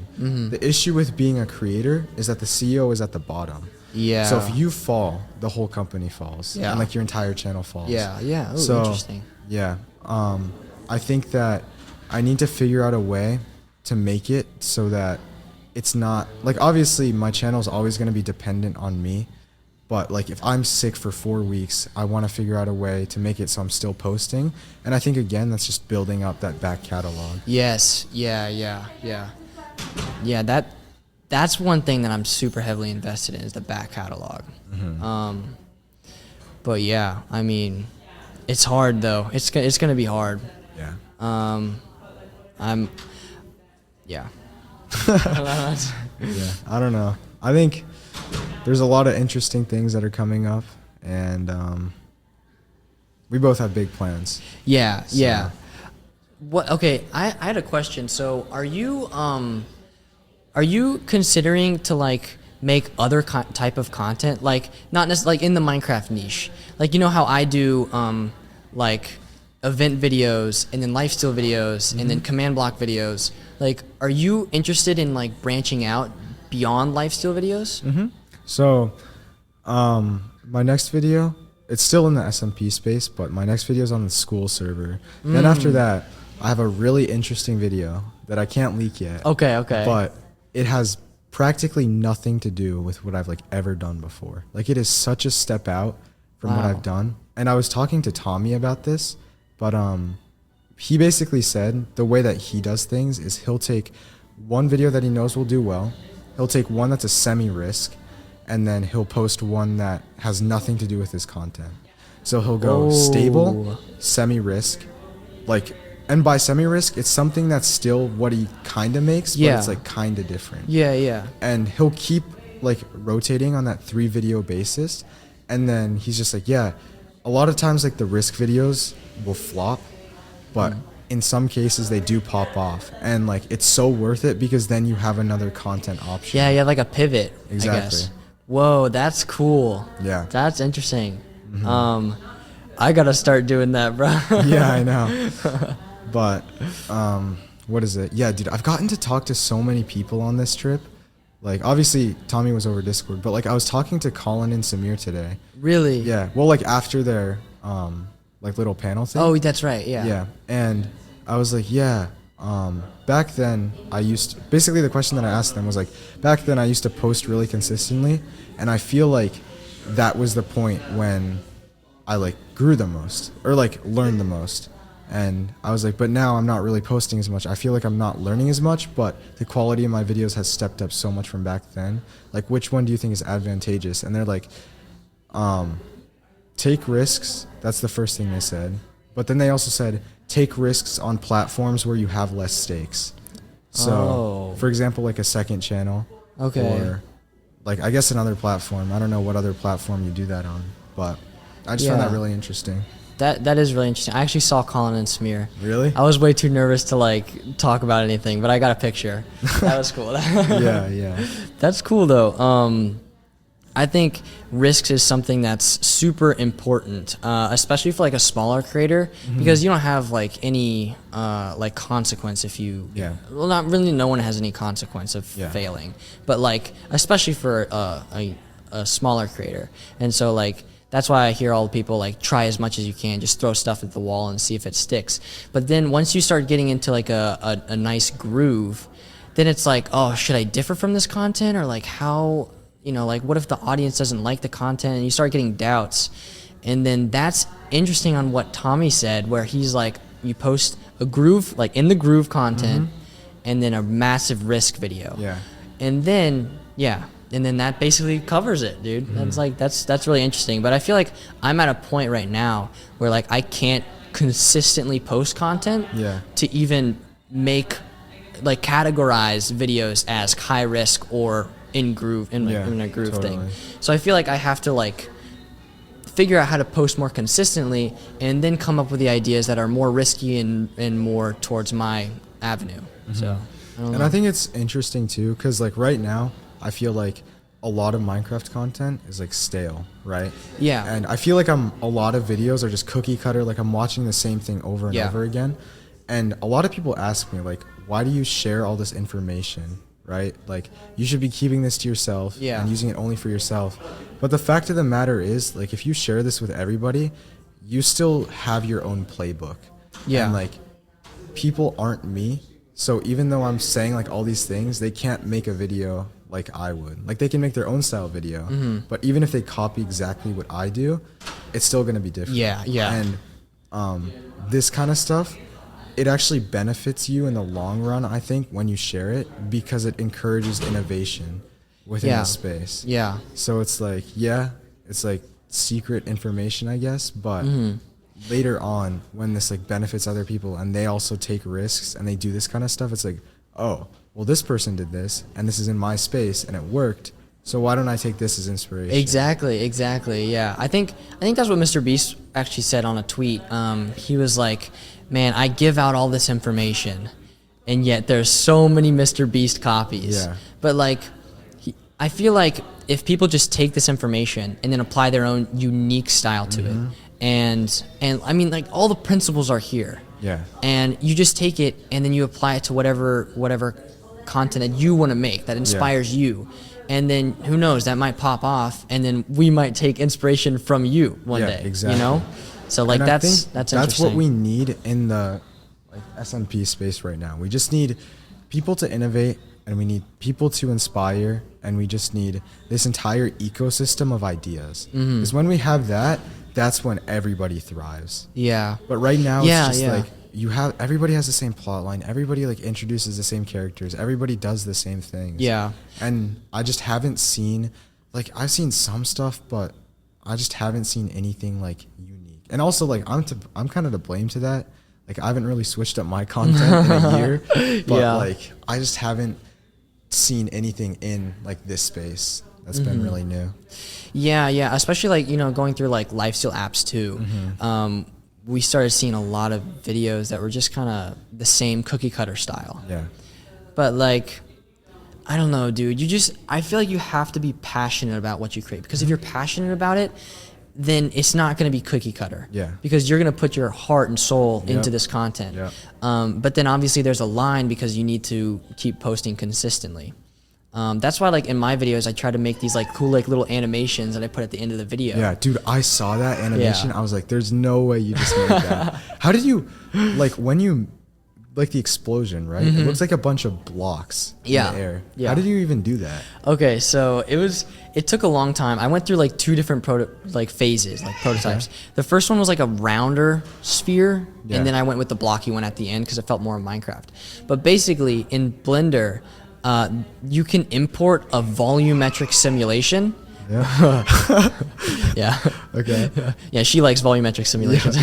The issue with being a creator is that the CEO is at the bottom. Yeah. So if you fall, the whole company falls, and like your entire channel falls. Yeah. Ooh, so interesting. Yeah, I think that I need to figure out a way to make it so that it's not like, obviously my channel is always going to be dependent on me. But like if I'm sick for 4 weeks, I want to figure out a way to make it so I'm still posting. And I think again, that's just building up that back catalog. Yes. Yeah. That's one thing that I'm super heavily invested in, is the back catalog. But yeah, I mean, it's hard though. It's gonna be hard. Yeah. Yeah. Yeah. I don't know. I think there's a lot of interesting things that are coming up, and we both have big plans. Yeah. What? Okay, I had a question. So, are you considering to like make other type of content, like not necessarily like in the Minecraft niche? Like, you know how I do like event videos and then lifestyle videos and then command block videos. Like, are you interested in like branching out beyond lifestyle videos? So My next video, it's still in the SMP space, but my next video is on the school server. Then after that, I have a really interesting video that I can't leak yet. Okay. But it has practically nothing to do with what I've like ever done before. Like it is such a step out from what I've done. And I was talking to Tommy about this, but he basically said the way that he does things is he'll take one video that he knows will do well, he'll take one that's a semi-risk, and then he'll post one that has nothing to do with his content. So he'll go stable, semi-risk, like, and by semi-risk, it's something that's still what he kind of makes, but it's like kind of different. Yeah. And he'll keep like rotating on that 3 video basis. And then he's just like, yeah, a lot of times like the risk videos will flop, but in some cases they do pop off. And like, it's so worth it because then you have another content option. Yeah, you have like a pivot, Exactly. I guess. Whoa, that's cool. Yeah. That's interesting. I gotta start doing that, bro. Yeah, I know. But what is it? Yeah, dude, I've gotten to talk to so many people on this trip. Like, obviously, Tommy was over Discord, but like I was talking to Colin and Samir today. Really? Yeah. Well, like after their like little panel thing. Oh, that's right. Yeah. Yeah. And I was like, yeah. Back then, basically the question that I asked them was like, back then I used to post really consistently, and I feel like that was the point when I like grew the most or like learned the most. And I was like, but now I'm not really posting as much. I feel like I'm not learning as much, but the quality of my videos has stepped up so much from back then. Like, which one do you think is advantageous? And they're like, take risks. That's the first thing they said. But then they also said, take risks on platforms where you have less stakes. So, for example, like a second channel. Okay. Or like, I guess another platform. I don't know what other platform you do that on, but I just found that really interesting. That is really interesting. I actually saw Colin and Samir. Really? I was way too nervous to like talk about anything, but I got a picture. That was cool. Yeah. That's cool though. I think risks is something that's super important, especially for like a smaller creator, because you don't have like any like consequence if you. Yeah. Well, not really. No one has any consequence of failing, but like especially for a smaller creator, and so like. That's why I hear all the people like try as much as you can, just throw stuff at the wall and see if it sticks. But then once you start getting into like a nice groove, then it's like, oh, should I differ from this content? Or like how, like what if the audience doesn't like the content? And you start getting doubts. And then that's interesting on what Tommy said, where he's like, you post a groove, like in the groove content, and then a massive risk video. Yeah. And then, and then that basically covers it, dude. That's like that's really interesting. But I feel like I'm at a point right now where like I can't consistently post content to even make like categorize videos as high risk or in groove in a groove thing. So I feel like I have to like figure out how to post more consistently and then come up with the ideas that are more risky and more towards my avenue. So I don't know. I think it's interesting too, because like right now I feel like a lot of Minecraft content is like stale, right? Yeah. And I feel like a lot of videos are just cookie cutter, like I'm watching the same thing over and over again. And a lot of people ask me like, why do you share all this information, right? Like you should be keeping this to yourself and using it only for yourself. But the fact of the matter is like, if you share this with everybody, you still have your own playbook. Yeah. And like people aren't me. So even though I'm saying like all these things, they can't make a video like I would. Like they can make their own style video, but even if they copy exactly what I do, it's still going to be different. Yeah. And this kind of stuff, it actually benefits you in the long run, I think, when you share it, because it encourages innovation within the space. Yeah. So it's like, it's like secret information, I guess, but later on when this like benefits other people and they also take risks and they do this kind of stuff, it's like, oh, well, this person did this and this is in my space and it worked. So why don't I take this as inspiration? Exactly. Yeah. I think that's what MrBeast actually said on a tweet. He was like, man, I give out all this information and yet there's so many MrBeast copies. Yeah. But like, I feel like if people just take this information and then apply their own unique style to it, and I mean, like all the principles are here. Yeah. And you just take it and then you apply it to whatever content that you want to make that inspires you. and then who knows, that might pop off, and then we might take inspiration from you one day. Exactly. You know, so like And I that's think interesting. that's what we need in the like SMP space right now. We just need people to innovate, and we need people to inspire, and we just need this entire ecosystem of ideas. Because when we have that, that's when everybody thrives. Yeah. But right now, Yeah, it's just yeah. like everybody has the same plot line. Everybody like introduces the same characters. Everybody does the same things. Yeah. And I just haven't seen, like, I've seen some stuff, but I just haven't seen anything like unique. And also, like, I'm kind of to blame to that. Like, I haven't really switched up my content in a year, but Yeah. like, I just haven't seen anything in like this space that's been really new. Yeah, yeah. Especially like, you know, going through like lifestyle apps too. We started seeing a lot of videos that were just kind of the same cookie cutter style. Yeah. But like, I don't know, dude. I feel like you have to be passionate about what you create, because if you're passionate about it, then it's not going to be cookie cutter. Yeah. Because you're going to put your heart and soul Yep. into this content. Yep. But then obviously there's a line, because you need to keep posting consistently. That's why, like, in my videos, I try to make these like cool like little animations that I put at the end of the video. Yeah, dude, I saw that animation. Yeah. I was like, there's no way you just made that. How did you, like, when you, like the explosion, right? It looks like a bunch of blocks Yeah. in the air. Yeah. How did you even do that? Okay, so it took a long time. I went through like 2 different phases, like prototypes. The first one was like a rounder sphere, Yeah. and then I went with the blocky one at the end because it felt more of Minecraft. But basically, in Blender, you can import a volumetric simulation. Yeah. Yeah. Okay. Yeah, she likes volumetric simulations.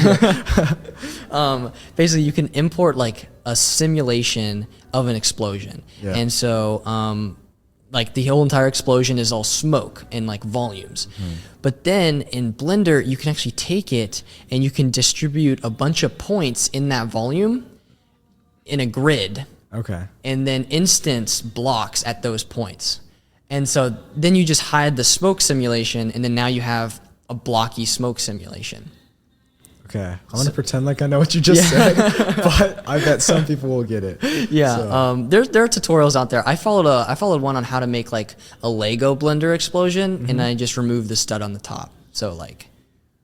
Basically, you can import like a simulation of an explosion. Yeah. And so, like the whole entire explosion is all smoke and like volumes. But then in Blender, you can actually take it and you can distribute a bunch of points in that volume in a grid, Okay. and then instance blocks at those points. And so then you just hide the smoke simulation, and then now you have a blocky smoke simulation. Okay. I'm going to pretend like I know what you just said, but I bet some people will get it. Yeah, So, there are tutorials out there. I followed one on how to make like a Lego Blender explosion, and I just removed the stud on the top. So like,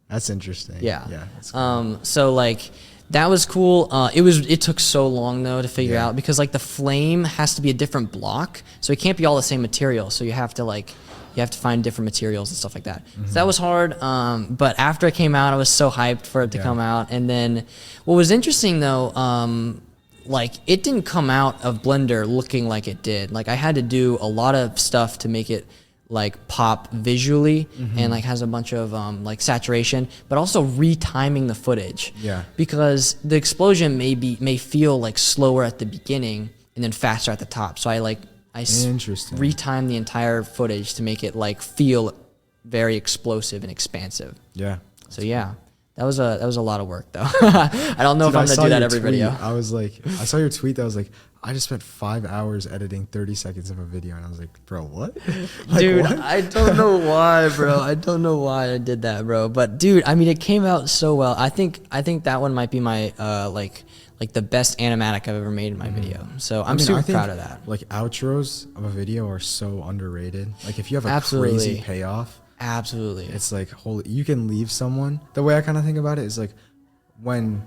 that's interesting. yeah. Yeah. That's cool. So like that was cool. It took so long though to figure Yeah. out, because like the flame has to be a different block, so it can't be all the same material. So you have to find different materials and stuff like that. So that was hard. But after it came out, I was so hyped for it to Yeah. come out. And then what was interesting though, like it didn't come out of Blender looking like it did. Like I had to do a lot of stuff to make it like pop visually, and like has a bunch of like saturation, but also retiming the footage. Yeah. Because the explosion may feel like slower at the beginning and then faster at the top. So I Interesting. retime the entire footage to make it like feel very explosive and expansive. Yeah. So yeah, that was a lot of work though. I don't know Dude, if I'm I gonna saw do that your every tweet. video. I was like, I saw your tweet that was like, I just spent 5 hours editing 30 seconds of a video, and I was like, bro, what? Like, Dude, what? I don't know why, bro. I don't know why I did that, bro. But dude, I mean, it came out so well. I think that one might be my like the best animatic I've ever made in my video. So I'm I super think, proud of that. Like outros of a video are so underrated. Like if you have a Absolutely. crazy payoff, Absolutely. it's like holy. You can leave someone. The way I kind of think about it is like when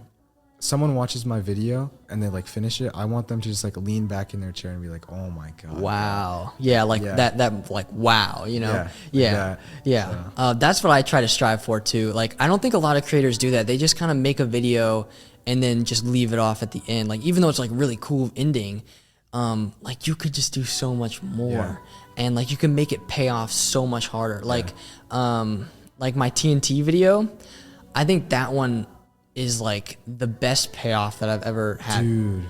someone watches my video and they like finish it, I want them to just like lean back in their chair and be like, "Oh my god!" Wow. Yeah, like Yeah. that like wow, you know? Yeah, like Yeah. that. Yeah. That's what I try to strive for too. Like I don't think a lot of creators do that. They just kind of make a video and then just leave it off at the end. Like even though it's like really cool ending, like you could just do so much more. Yeah. And like you can make it pay off so much harder. Like my TNT video, I think that one is like the best payoff that I've ever had. Dude,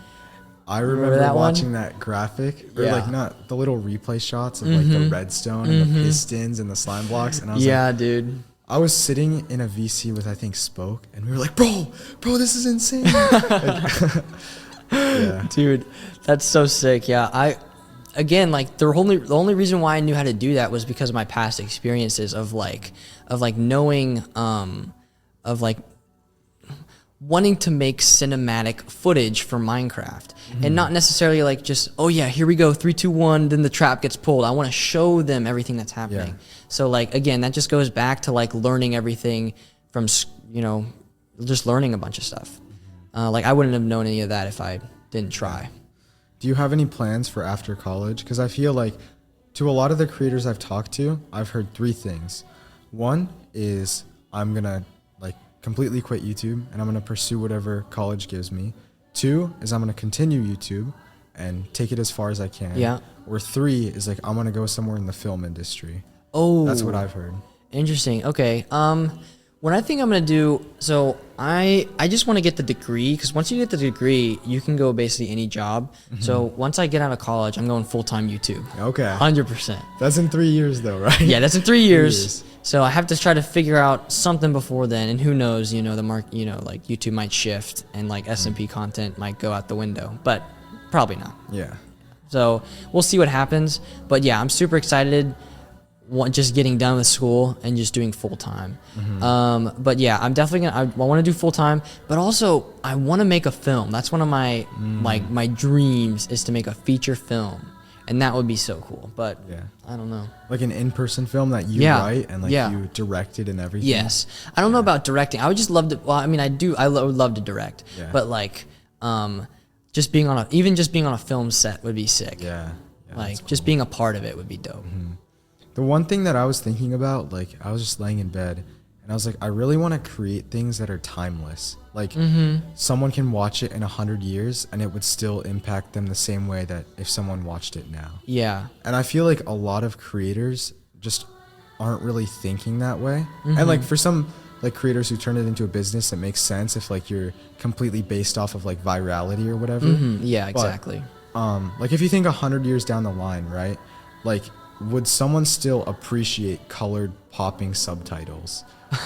I remember that one? watching that graphic, or Yeah. like not the little replay shots of like the redstone and the pistons and the slime blocks, and I was Yeah, like, dude. I was sitting in a VC with I think Spoke, and we were like, bro, this is insane. Like, yeah, Dude, that's so sick. Yeah, like the only reason why I knew how to do that was because of my past experiences of knowing of like wanting to make cinematic footage for Minecraft and not necessarily like just, oh yeah, here we go, 3, 2, 1, then the trap gets pulled. I want to show them everything that's happening. Yeah. So like, again, that just goes back to like learning everything from, you know, just learning a bunch of stuff. Like I wouldn't have known any of that if I didn't try. Do you have any plans for after college? Because I feel like to a lot of the creators I've talked to, I've heard 3 things. One is I'm going to like completely quit YouTube and I'm going to pursue whatever college gives me. 2 is I'm going to continue YouTube and take it as far as I can. Yeah. Or 3 is like I'm going to go somewhere in the film industry. Oh. That's what I've heard. Interesting. Okay. What I think I'm going to do, so I just want to get the degree, because once you get the degree, you can go basically any job. So once I get out of college, I'm going full-time YouTube. Okay. 100%. That's in 3 years though, right? Yeah, that's in 3 years. So I have to try to figure out something before then, and who knows, you know, like YouTube might shift and like SMP content might go out the window, but probably not. Yeah. So we'll see what happens. But yeah, I'm super excited. Just getting done with school and just doing full time. But yeah, I'm definitely I want to do full time, but also I want to make a film. That's one of my my dreams, is to make a feature film, and that would be so cool. But I don't know, like an in-person film that you write and like you directed and everything. Yes, I don't know about directing. I would just love to. Well, I mean, I would love to direct, but like just being on a film set would be sick. Yeah, like just being a part of it would be dope. The one thing that I was thinking about, like I was just laying in bed and I was like, I really want to create things that are timeless. Like someone can watch it in 100 years and it would still impact them the same way that if someone watched it now. Yeah. And I feel like a lot of creators just aren't really thinking that way. And like for some like creators who turn it into a business, it makes sense if like you're completely based off of like virality or whatever. Yeah, exactly. But, like if you think 100 years down the line, right? Like, would someone still appreciate colored popping subtitles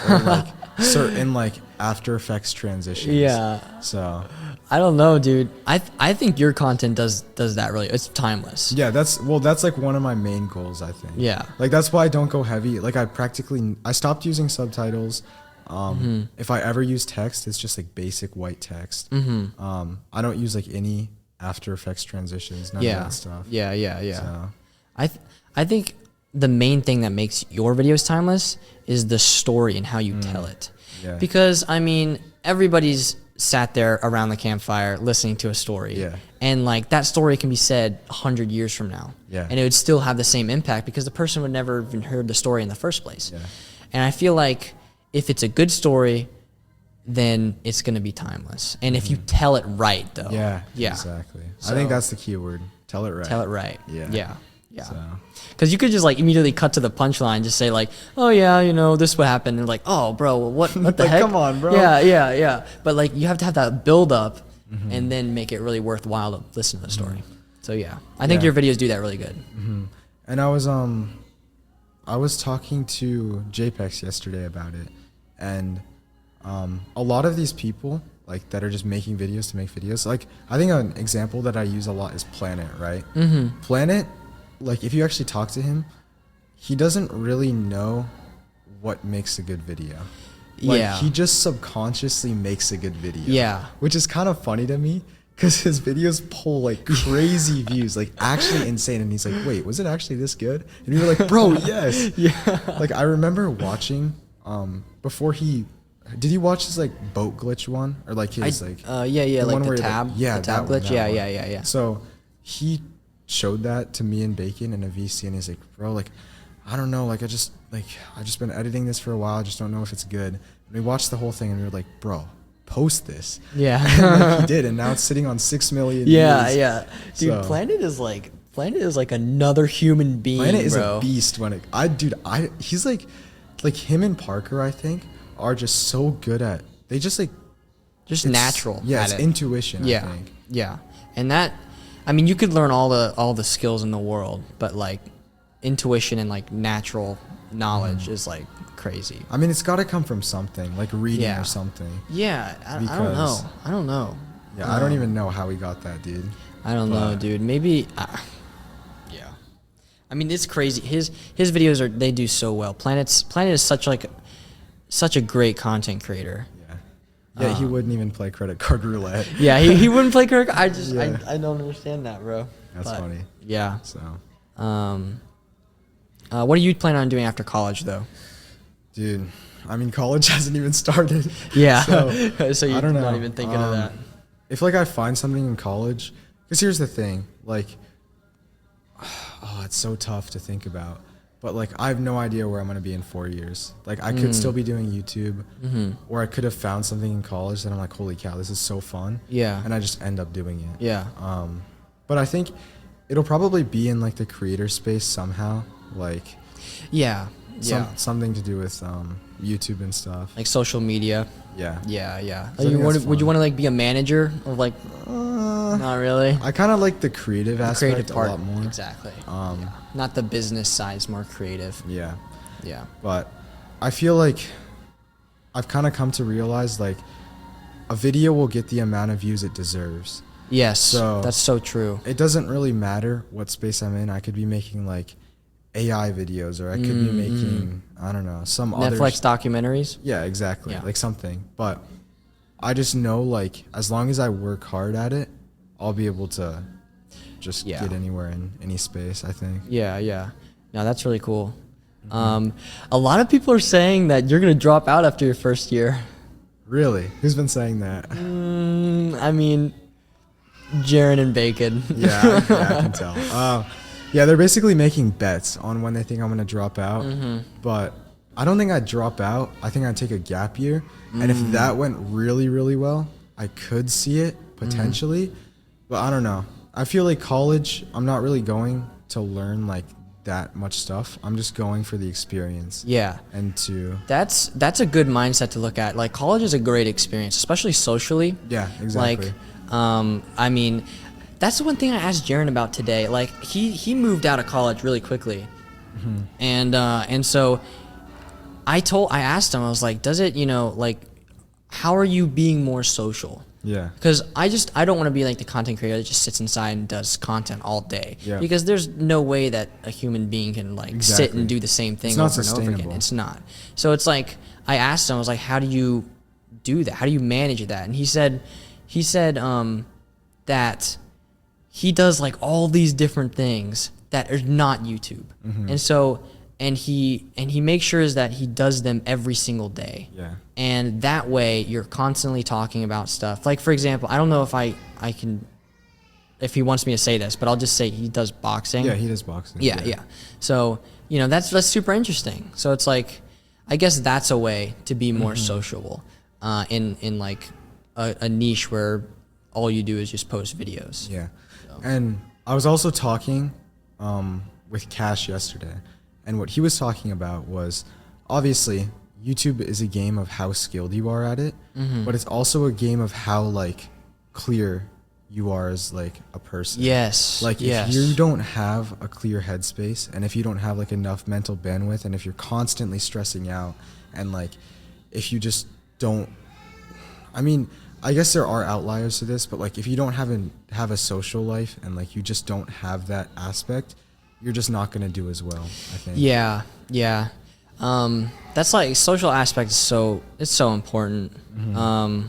or like certain like After Effects transitions? Yeah. So I don't know, dude. I think your content does that really. It's timeless. Yeah, that's like one of my main goals, I think. Yeah. Like that's why I don't go heavy. Like I stopped using subtitles. If I ever use text, it's just like basic white text. I don't use like any After Effects transitions, none of that stuff. Yeah. So. I think the main thing that makes your videos timeless is the story and how you tell it. Yeah. Because, I mean, everybody's sat there around the campfire listening to a story. Yeah. And, like, that story can be said 100 years from now. Yeah. And it would still have the same impact because the person would never even heard the story in the first place. Yeah. And I feel like if it's a good story, then it's going to be timeless. And if you tell it right, though. Yeah. Exactly. I think that's the key word. Tell it right. Tell it right. Yeah. Yeah. Because you could just like immediately cut to the punchline, just say like, oh yeah, you know, this would happen, and like, oh bro, what the like, heck? Come on, bro. Yeah. But like you have to have that build up, and then make it really worthwhile to listen to the story. So yeah, I think your videos do that really good. And I was talking to JPEX yesterday about it, and a lot of these people like that are just making videos to make videos. Like I think an example that I use a lot is Planet, right? Planet. Like, if you actually talk to him, he doesn't really know what makes a good video. Like, he just subconsciously makes a good video. Yeah. Which is kind of funny to me, because his videos pull, like, crazy views, like, actually insane. And he's like, wait, was it actually this good? And you're like, bro, yes. Yeah. Like, I remember watching, before did you watch his, like, boat glitch one? Or, like, his, like... yeah, like the tab. Like, the tab glitch. Yeah. So, he showed that to me and Bacon in a VC, and he's like, bro, like, I don't know, like, I just been editing this for a while, I just don't know if it's good. And we watched the whole thing, and we were like, bro, post this. Yeah. And like, he did, and now it's sitting on 6 million views. Yeah. Dude, So, Planet is like another human being, Planet is bro. a beast when he's like him and Parker, I think, are just so good at, they just like... Just natural. Yeah, at it's it. intuition, I think. Yeah. And that... I mean, you could learn all the skills in the world, but like intuition and like natural knowledge is like crazy. I mean, it's got to come from something, like reading or something. Yeah, I don't know. Yeah, I don't even know how he got that, dude. I don't know, dude. Maybe. Yeah. I mean, it's crazy. His videos they do so well. Planet is such a great content creator. Yeah, he wouldn't even play credit card roulette. Yeah, he wouldn't play Kirk. I don't understand that, bro. That's funny. Yeah. So, what are you planning on doing after college, though? dude, I mean, college hasn't even started. Yeah. So you're I don't know. not even thinking of that. If like I find something in college, because here's the thing, like, oh, it's so tough to think about. But like, I have no idea where I'm gonna be in 4 years. Like, I could still be doing YouTube, or I could have found something in college that I'm like, holy cow, this is so fun. Yeah. And I just end up doing it. Yeah. But I think it'll probably be in like the creator space somehow, like Yeah. something to do with YouTube and stuff. Like social media. Yeah. Yeah. I think that's Would you fun. want to like be a manager or like? Not really. I kind of like the creative aspect Creative part. a lot more. Exactly. Not the business side's more creative. Yeah. Yeah. But I feel like I've kind of come to realize like a video will get the amount of views it deserves. Yes. So that's so true. It doesn't really matter what space I'm in. I could be making like AI videos, or I could be making, I don't know, some other Netflix documentaries. Yeah, exactly. Yeah. Like something. But I just know like as long as I work hard at it, I'll be able to just get anywhere in any space, I think. Yeah. No, that's really cool. A lot of people are saying that you're gonna drop out after your first year. Really? Who's been saying that? I mean, Jaron and Bacon. Yeah, I can tell. Yeah, they're basically making bets on when they think I'm going to drop out. But I don't think I'd drop out. I think I'd take a gap year. And if that went really, really well, I could see it potentially. But I don't know. I feel like college, I'm not really going to learn like that much stuff. I'm just going for the experience. Yeah. And to... That's a good mindset to look at. Like, college is a great experience, especially socially. Yeah, exactly. Like, I mean... That's the one thing I asked Jaron about today. Like, he moved out of college really quickly, and so I asked him, I was like, does it, like, how are you being more social? Yeah. Because I don't want to be like the content creator that just sits inside and does content all day. Yeah. Because there's no way that a human being can like sit and do the same thing over and over again. It's not. So it's like I asked him, I was like, how do you do that? How do you manage that? And he said that he does like all these different things that are not YouTube. And so he makes sure that he does them every single day. Yeah. And that way you're constantly talking about stuff. Like, for example, I don't know if I can, if he wants me to say this, but I'll just say he does boxing. Yeah, he does boxing. Yeah. So, that's super interesting. So it's like, I guess that's a way to be more sociable in like a niche where all you do is just post videos. Yeah. And I was also talking with Cash yesterday, and what he was talking about was obviously YouTube is a game of how skilled you are at it, but it's also a game of how like clear you are as like a person. Yes. Like if you don't have a clear headspace, and if you don't have like enough mental bandwidth, and if you're constantly stressing out, and like if you just don't, I mean, I guess there are outliers to this, but like if you don't have a social life, and like you just don't have that aspect, you're just not gonna do as well, I think. Yeah. That's like social aspect is it's so important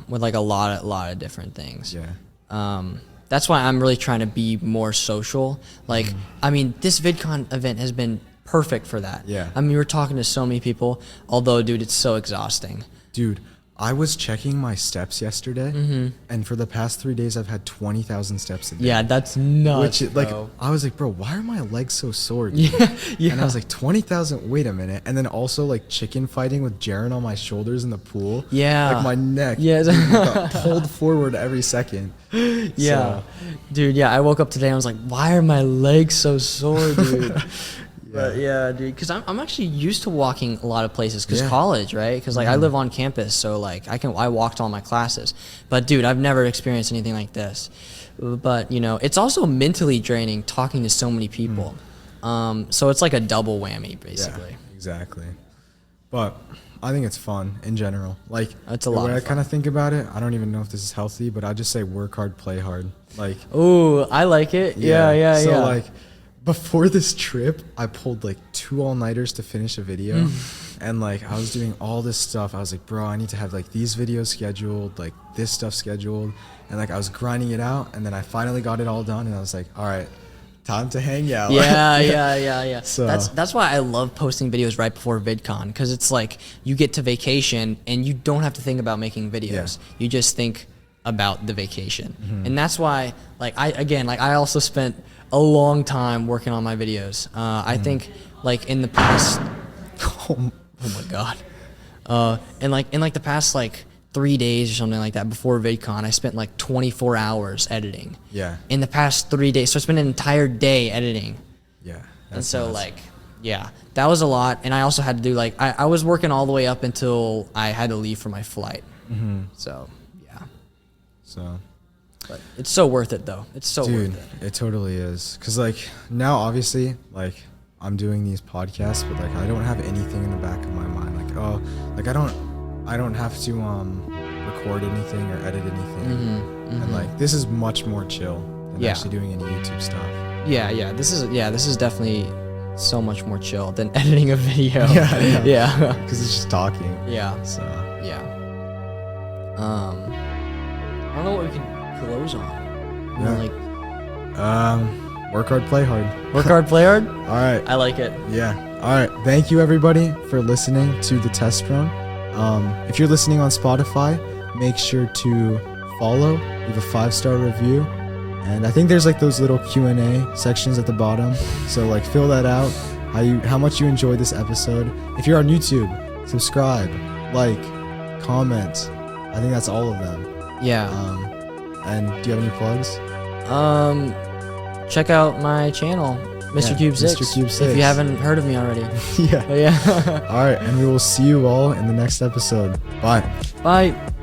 with like a lot of different things. Yeah. That's why I'm really trying to be more social. Like, I mean, this VidCon event has been perfect for that. Yeah. I mean, we're talking to so many people, although, dude, it's so exhausting. Dude, I was checking my steps yesterday, and for the past 3 days, I've had 20,000 steps a day. Yeah, that's nuts. Which, like, I was like, bro, why are my legs so sore? Dude? Yeah. And I was like, 20,000. Wait a minute. And then also like chicken fighting with Jaron on my shoulders in the pool. Yeah. Like my neck. Yeah. got pulled forward every second. Yeah. So. Dude. Yeah. I woke up today and I was like, why are my legs so sore, dude? But yeah, dude, because I'm actually used to walking a lot of places because college, right? Because like I live on campus, so like I walked all my classes. But dude, I've never experienced anything like this. But it's also mentally draining talking to so many people. So it's like a double whammy, basically. Yeah, exactly. But I think it's fun in general. Like it's a lot. The way I kind of think about it, I don't even know if this is healthy, but I just say work hard, play hard. Like, ooh, I like it. Yeah. So like, before this trip, I pulled like 2 all-nighters to finish a video, And like I was doing all this stuff. I was like, bro, I need to have like these videos scheduled, like this stuff scheduled. And like I was grinding it out, and then I finally got it all done, and I was like, all right, time to hang out. Yeah. So That's why I love posting videos right before VidCon, because it's like you get to vacation and you don't have to think about making videos. You just think about the vacation. And that's why like I also spent a long time working on my videos. I think like in the past oh my god. In the past like 3 days or something like that before VidCon, I spent like 24 hours editing. Yeah. In the past 3 days. So I spent an entire day editing. Yeah. And so like, yeah, that was a lot. And I also had to do like, I was working all the way up until I had to leave for my flight. So, yeah. So. But it's so worth it though. It's so Dude, worth it. it totally is. Cause like now obviously like I'm doing these podcasts, but like I don't have anything in the back of my mind. Like, oh, like I don't have to record anything or edit anything. And like this is much more chill than actually doing any YouTube stuff. Yeah. This is definitely so much more chill than editing a video. Yeah. Because it's just talking. Yeah. So Yeah. I don't know what we can close on. You know, like work hard, play hard. work hard, play hard. All right. I like it. Yeah. All right. Thank you everybody for listening to the Testrun. If you're listening on Spotify, make sure to follow, leave a 5-star review, and I think there's like those little Q&A sections at the bottom. So like fill that out. How much you enjoyed this episode. If you're on YouTube, subscribe, like, comment. I think that's all of them. Yeah. And do you have any plugs? Check out my channel, MrCube6. MrCube6. If you haven't heard of me already. Yeah. Yeah. All right, and we will see you all in the next episode. Bye. Bye.